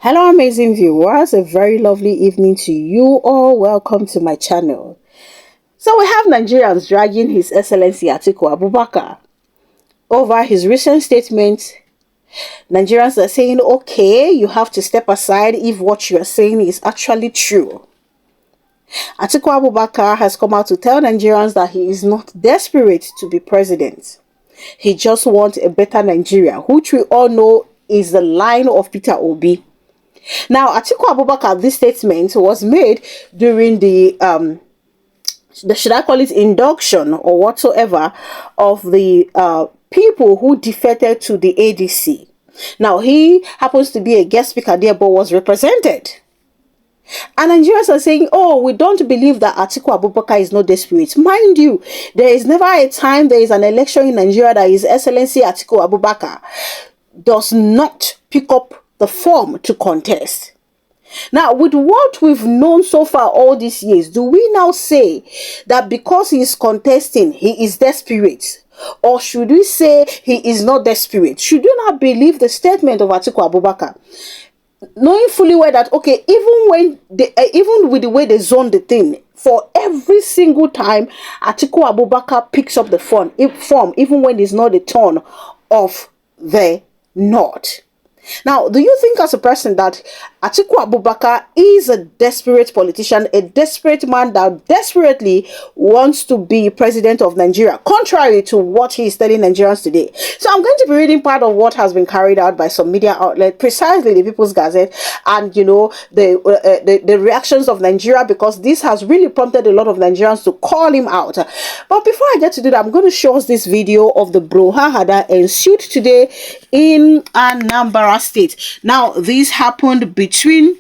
Hello amazing viewers, a very lovely evening to you all. Welcome to my channel. So we have Nigerians dragging His Excellency Atiku Abubakar over his recent statement. Nigerians are saying, okay, you have to step aside if what you are saying is actually true. Atiku Abubakar has come out to tell Nigerians that he is not desperate to be president. He just wants a better Nigeria, which we all know is the line of Peter Obi. Now, Atiku Abubakar, this statement was made during the should I call it induction or whatsoever of the people who defected to the ADC. Now, he happens to be a guest speaker there, but was represented. And Nigerians are saying, oh, we don't believe that Atiku Abubakar is not desperate. Mind you, there is never a time there is an election in Nigeria that His Excellency Atiku Abubakar does not pick up the form to contest. Now, with what we've known so far all these years, do we now say that because he is contesting, he is desperate? Or should we say he is not desperate? Should you not believe the statement of Atiku Abubakar? Knowing fully well that, okay, even with the way they zone the thing, for every single time Atiku Abubakar picks up the form, even when it's not the turn of the North. Now, do you think as a person that Atiku Abubakar is a desperate politician, a desperate man that desperately wants to be president of Nigeria, contrary to what he is telling Nigerians today? So I'm going to be reading part of what has been carried out by some media outlet, precisely the People's Gazette, and, you know, the reactions of Nigeria, because this has really prompted a lot of Nigerians to call him out. But before I get to do that, I'm going to show us this video of the brouhaha that ensued today in Anambra State. Now, this happened between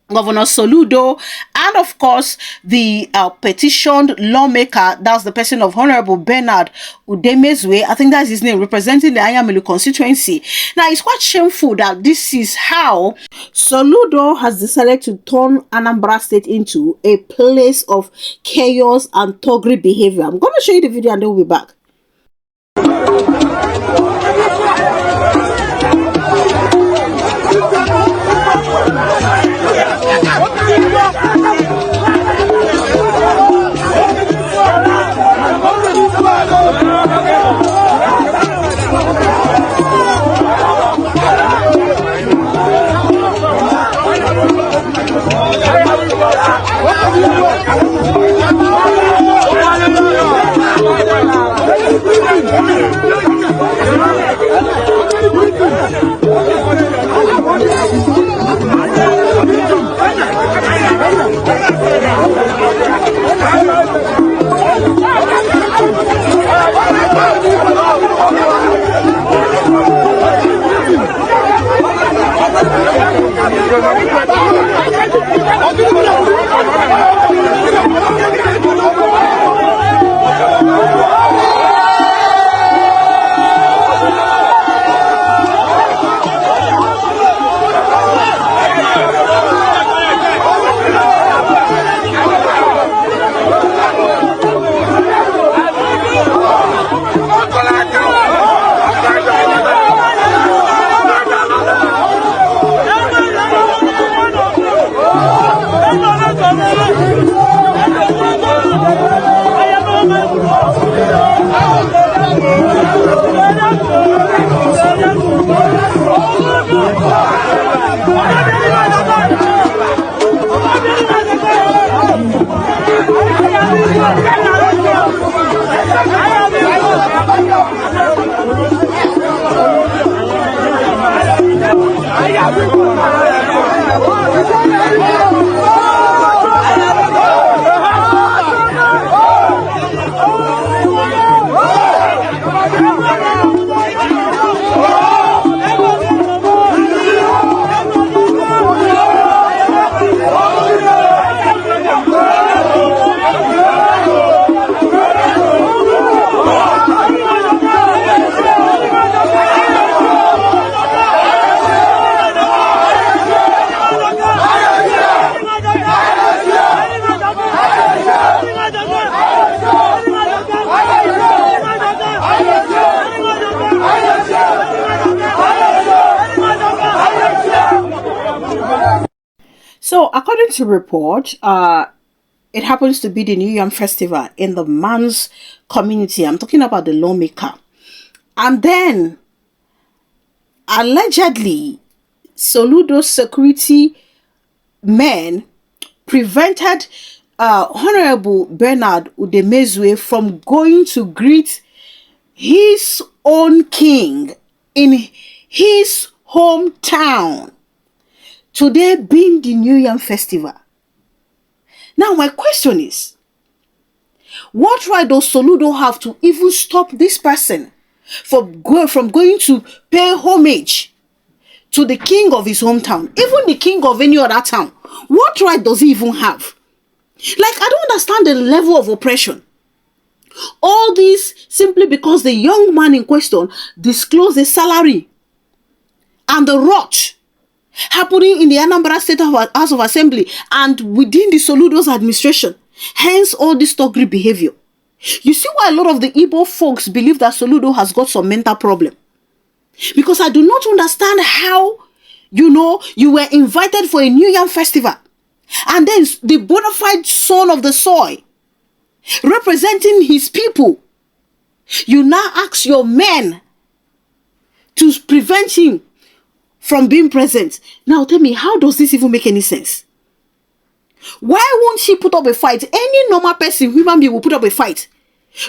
Governor SOLUDO and, of course, the petitioned lawmaker. That's the person of Honorable Bernard Udemezwe. I think that's his name, representing the Ayamilu constituency. Now, it's quite shameful that this is how SOLUDO has decided to turn Anambra State into a place of chaos and thuggery behavior. I'm going to show you the video and then we'll be back. So, according to report, it happens to be the New Yam Festival in the man's community. I'm talking about the lawmaker. And then, allegedly, SOLUDO security men prevented Honorable Bernard Udemezue from going to greet his own king in his hometown, today being the New Yam Festival. Now, my question is, what right does SOLUDO have to even stop this person from going to pay homage to the king of his hometown, even the king of any other town? What right does he even have? Like, I don't understand the level of oppression. All this simply because the young man in question disclosed a salary and the rot happening in the Anambra State House of Assembly and within the SOLUDO's administration. Hence all this thuggery behavior. You see why a lot of the Igbo folks believe that SOLUDO has got some mental problem. Because I do not understand how, you were invited for a New Yam festival. And then the bona fide son of the soil, representing his people, you now ask your men to prevent him from being present. Now tell me, how does this even make any sense? Why won't she put up a fight? Any normal person, human being, will put up a fight,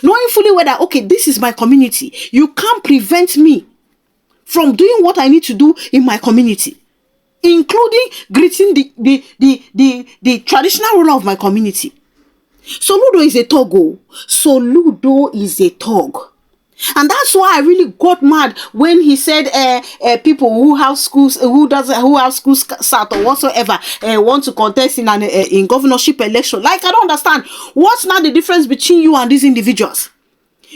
knowing fully well that, okay, this is my community. You can't prevent me from doing what I need to do in my community, including greeting the traditional ruler of my community. SOLUDO is a thug. SOLUDO is a thug. And that's why I really got mad when he said people who have schools, who have schools start or whatsoever want to contest in governorship election. Like, I don't understand. What's now the difference between you and these individuals?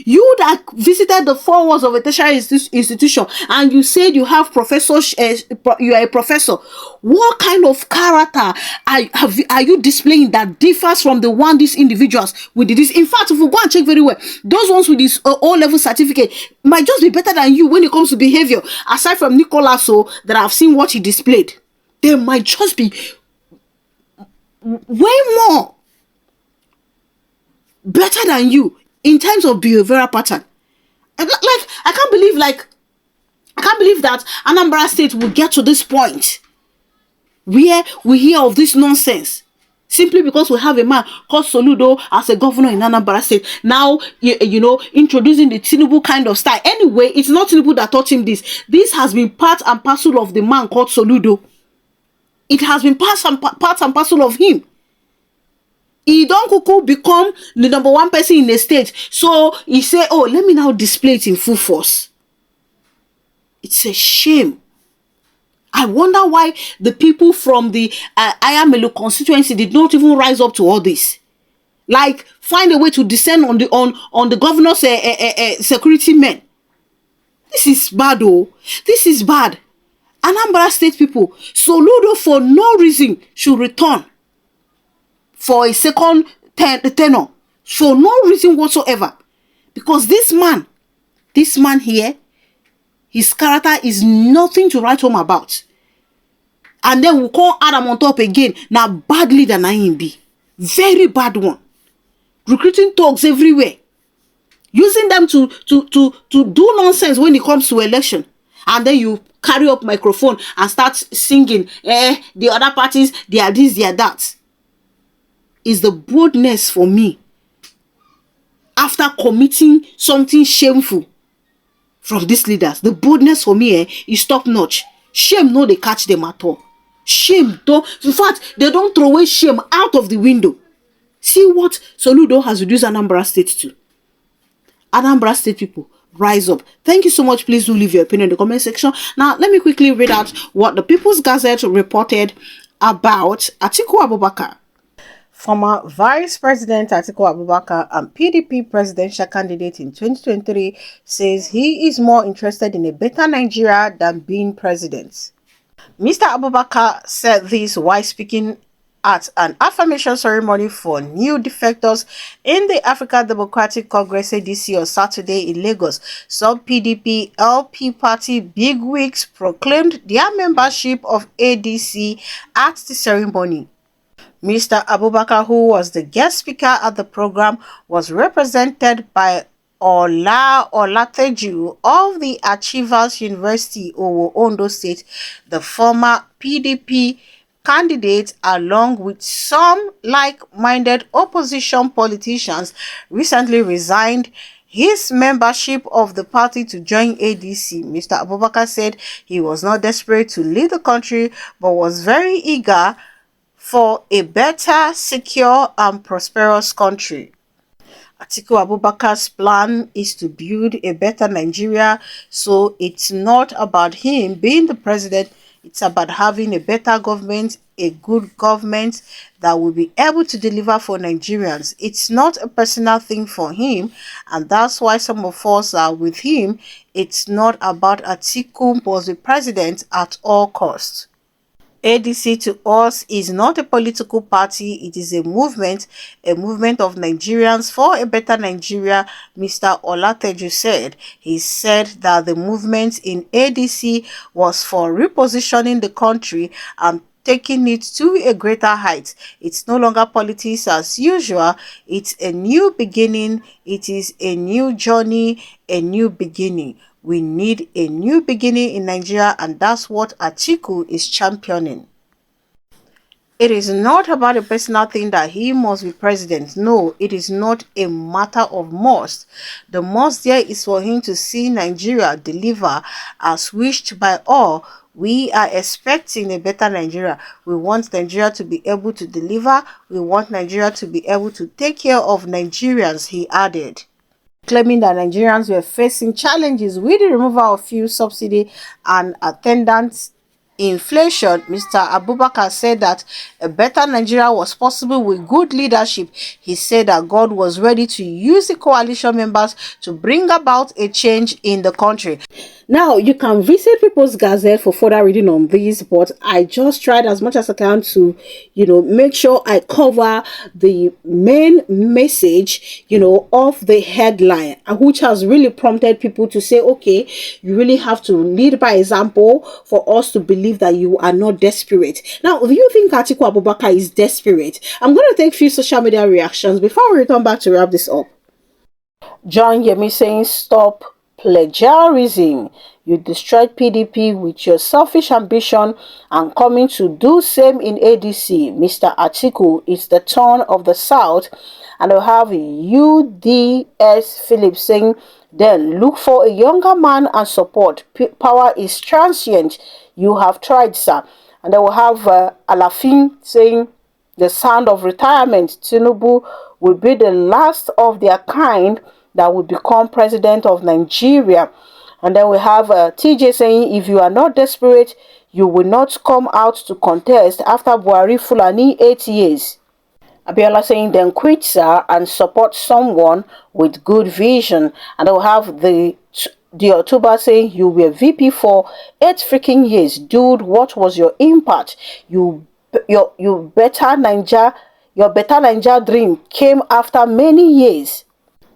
You that visited the 4 walls of a tertiary institution and you said you have professors, you are a professor. What kind of character are you displaying that differs from the one these individuals with this? In fact, if we go and check very well, those ones with this O-level certificate might just be better than you when it comes to behavior. Aside from Nicholas, that I've seen what he displayed, they might just be way more better than you in terms of behavioral pattern. I can't believe that Anambra State will get to this point where we hear of this nonsense simply because we have a man called SOLUDO as a governor in Anambra State. Now, introducing the Tinubu kind of style. Anyway, it's not Tinubu that taught him this. This has been part and parcel of the man called SOLUDO. It has been part and parcel of him. He don't kuku become the number one person in the state. So he say, oh, let me now display it in full force. It's a shame. I wonder why the people from the Ayamelu constituency did not even rise up to all this. Like, find a way to descend on the governor's security men. This is bad, oh. This is bad. Anambra State people, SOLUDO for no reason should return for a second tenure, for no reason whatsoever. Because this man here, his character is nothing to write home about. And then we'll call Adam on top again. Now, bad leader na him be. Very bad one. Recruiting thugs everywhere. Using them to do nonsense when it comes to election. And then you carry up microphone and start singing, the other parties, they are this, they are that. Is the boldness for me after committing something shameful from these leaders. The boldness for me is top notch. Shame no, they catch them at all. Shame don't. In fact, they don't throw away shame out of the window. See what SOLUDO has reduced Anambra State to. Anambra State people, rise up. Thank you so much. Please do leave your opinion in the comment section. Now, let me quickly read out what the People's Gazette reported about Atiku Abubakar. Former Vice President Atiku Abubakar and PDP presidential candidate in 2023 says he is more interested in a better Nigeria than being president. Mr. Abubakar said this while speaking at an affirmation ceremony for new defectors in the African Democratic Congress ADC on Saturday in Lagos. Some PDP LP party bigwigs proclaimed their membership of ADC at the ceremony. Mr. Abubakar, who was the guest speaker at the program, was represented by Ola Olateju of the Achievers University, Owo, Ondo State, the former PDP candidate, along with some like-minded opposition politicians, recently resigned his membership of the party to join ADC. Mr. Abubakar said he was not desperate to lead the country, but was very eager for a better, secure, and prosperous country. Atiku Abubakar's plan is to build a better Nigeria, so it's not about him being the president, it's about having a better government, a good government that will be able to deliver for Nigerians. It's not a personal thing for him, and that's why some of us are with him. It's not about Atiku was the president at all costs. ADC to us is not a political party, it is a movement of Nigerians for a better Nigeria, Mr. Olateju said. He said that the movement in ADC was for repositioning the country and taking it to a greater height. It's no longer politics as usual, it's a new beginning, it is a new journey, a new beginning. We need a new beginning in Nigeria, and that's what Atiku is championing. It is not about a personal thing that he must be president. No, it is not a matter of must. The must there is for him to see Nigeria deliver as wished by all. We are expecting a better Nigeria. We want Nigeria to be able to deliver. We want Nigeria to be able to take care of Nigerians, he added, claiming that Nigerians were facing challenges with the removal of fuel subsidy and attendant inflation. Mr. Abubakar said that a better Nigeria was possible with good leadership. He said that God was ready to use the coalition members to bring about a change in the country. Now, you can visit People's Gazette for further reading on this, but I just tried as much as I can to, make sure I cover the main message, of the headline, which has really prompted people to say, okay, you really have to lead by example for us to believe that you are not desperate. Now, do you think Atiku Abubakar is desperate? I'm going to take a few social media reactions before we return back to wrap this up. John Yemi saying, stop plagiarism. You destroyed PDP with your selfish ambition and coming to do same in ADC. Mr. Atiku, it's the turn of the South. And they'll have UDS Phillips saying, then look for a younger man and support. Power is transient. You have tried, sir. And they will have Alafin saying, the sound of retirement. Tinubu will be the last of their kind that will become president of Nigeria. And then we have TJ saying, if you are not desperate, you will not come out to contest after Buhari Fulani 8 years. Abiola saying, then quit, sir, and support someone with good vision. And they'll have the October saying, you were VP for 8 freaking years. Dude, what was your impact? Your better Naija dream came after many years.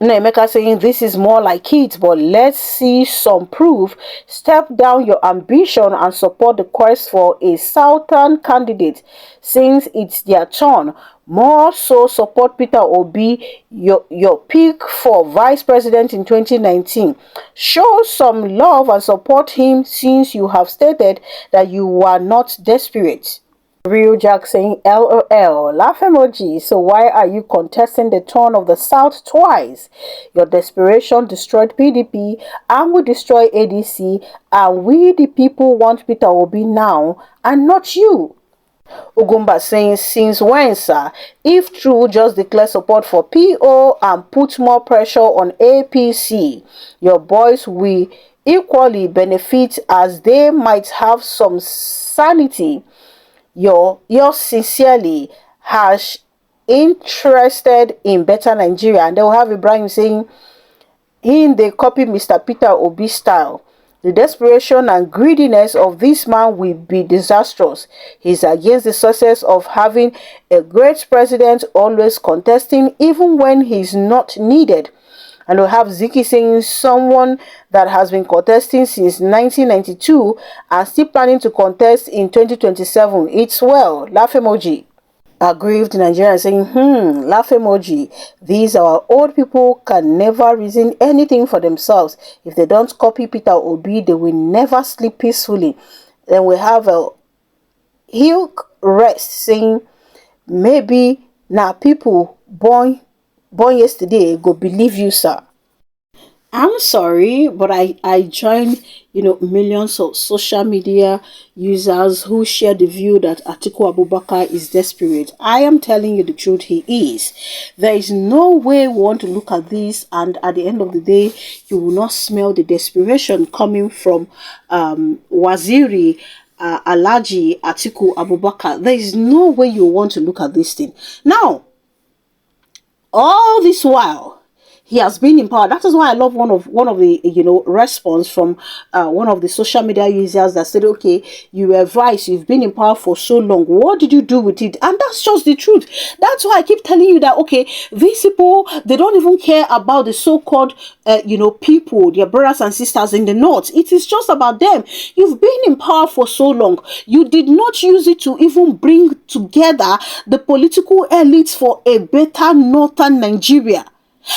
Emeka saying, this is more like it, but let's see some proof. Step down your ambition and support the quest for a Southern candidate since it's their turn. More so support Peter Obi, your pick for vice president in 2019. Show some love and support him since you have stated that you are not desperate. Real Jack saying, LOL, laugh emoji. So why are you contesting the turn of the South twice? Your desperation destroyed PDP and will destroy ADC, and we the people want Peter Obi now and not you. Ugumba saying, since when, sir? If true, just declare support for PO and put more pressure on APC. Your boys will equally benefit as they might have some sanity. Yours sincerely, Hash, interested in better Nigeria. And they will have Ibrahim saying, they copy Mr. Peter Obi style. The desperation and greediness of this man will be disastrous. He's against the success of having a great president always contesting even when he's not needed. And we have Ziki saying someone that has been contesting since 1992 and still planning to contest in 2027. It's well. Laugh emoji. Aggrieved Nigerian saying, laugh emoji. These our old people can never reason anything for themselves. If they don't copy Peter Obi, they will never sleep peacefully. Then we have a Hugh Rest saying, maybe now people born yesterday go believe you, sir. I'm sorry, but I joined, millions of social media users who share the view that Atiku Abubakar is desperate. I am telling you the truth, he is. There is no way we want to look at this and at the end of the day, you will not smell the desperation coming from Waziri Alhaji Atiku Abubakar. There is no way you want to look at this thing. Now, all this while, he has been in power. That is why I love one of the response from one of the social media users that said, okay, you were vice, you've been in power for so long, what did you do with it? And that's just the truth. That's why I keep telling you that, okay, these people, they don't even care about the so-called people, their brothers and sisters in the north. It is just about them. You've been in power for so long, you did not use it to even bring together the political elites for a better northern Nigeria.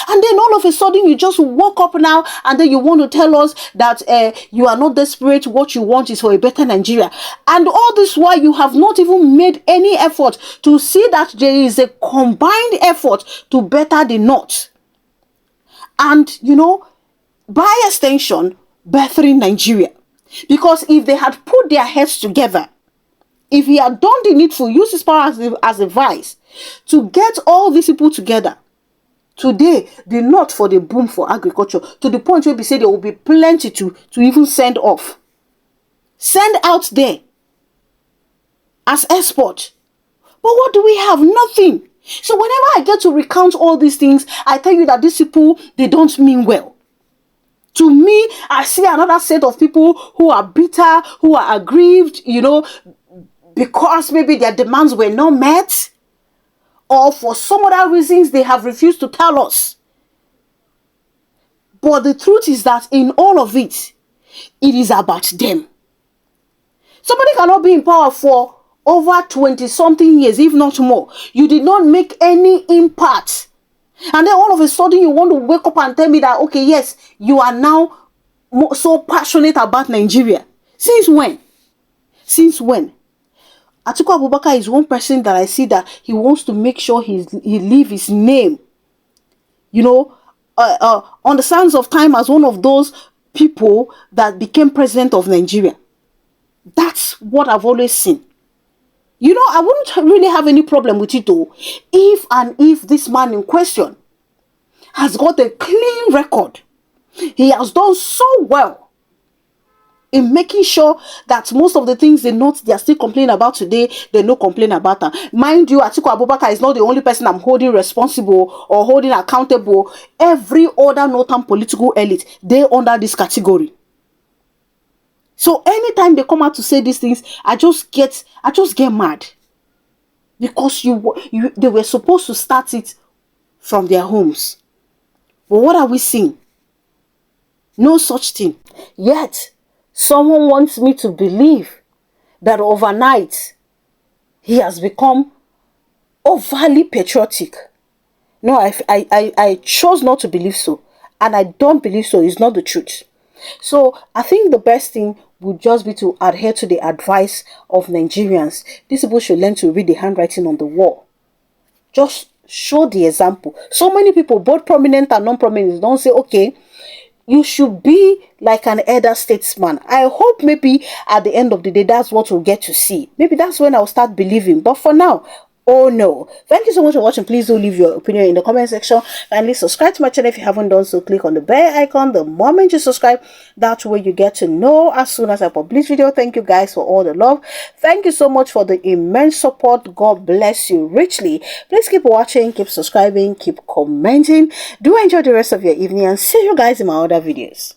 And then all of a sudden you just woke up now and then you want to tell us that you are not desperate, what you want is for a better Nigeria. And all this while you have not even made any effort to see that there is a combined effort to better the north. And, by extension, bettering Nigeria. Because if they had put their heads together, if he had done the needful, use his power as a vice to get all these people together, today, the north for the boom for agriculture, to the point where we say there will be plenty to even send off. Send out there as export. But what do we have? Nothing. So whenever I get to recount all these things, I tell you that these people, they don't mean well. To me, I see another set of people who are bitter, who are aggrieved, because maybe their demands were not met, or for some other reasons they have refused to tell us. But the truth is that in all of it, it is about them. Somebody cannot be in power for over 20-something years, if not more. You did not make any impact. And then all of a sudden you want to wake up and tell me that, okay, yes, you are now so passionate about Nigeria. Since when? Since when? Atiku Abubakar is one person that I see that he wants to make sure he leave his name, on the sands of time as one of those people that became president of Nigeria. That's what I've always seen. I wouldn't really have any problem with it though, if this man in question has got a clean record. He has done so well in making sure that most of the things they are still complaining about today, they no complain about them. Mind you, Atiku Abubakar is not the only person I'm holding responsible or holding accountable. Every other northern political elite, they under this category. So anytime they come out to say these things, I just get mad. Because they were supposed to start it from their homes. But what are we seeing? No such thing. Yet, someone wants me to believe that overnight he has become overly patriotic. No, I chose not to believe so. And I don't believe so. It's not the truth. So I think the best thing would just be to adhere to the advice of Nigerians. These people should learn to read the handwriting on the wall. Just show the example. So many people, both prominent and non-prominent, don't say, okay, you should be like an elder statesman. I hope maybe at the end of the day, that's what we'll get to see. Maybe that's when I'll start believing. But for now, oh no. Thank you so much for watching. Please do leave your opinion in the comment section. Kindly subscribe to my channel if you haven't done so. Click on the bell icon. The moment you subscribe, that's where you get to know as soon as I publish video. Thank you guys for all the love. Thank you so much for the immense support. God bless you richly. Please keep watching, keep subscribing, keep commenting. Do enjoy the rest of your evening and see you guys in my other videos.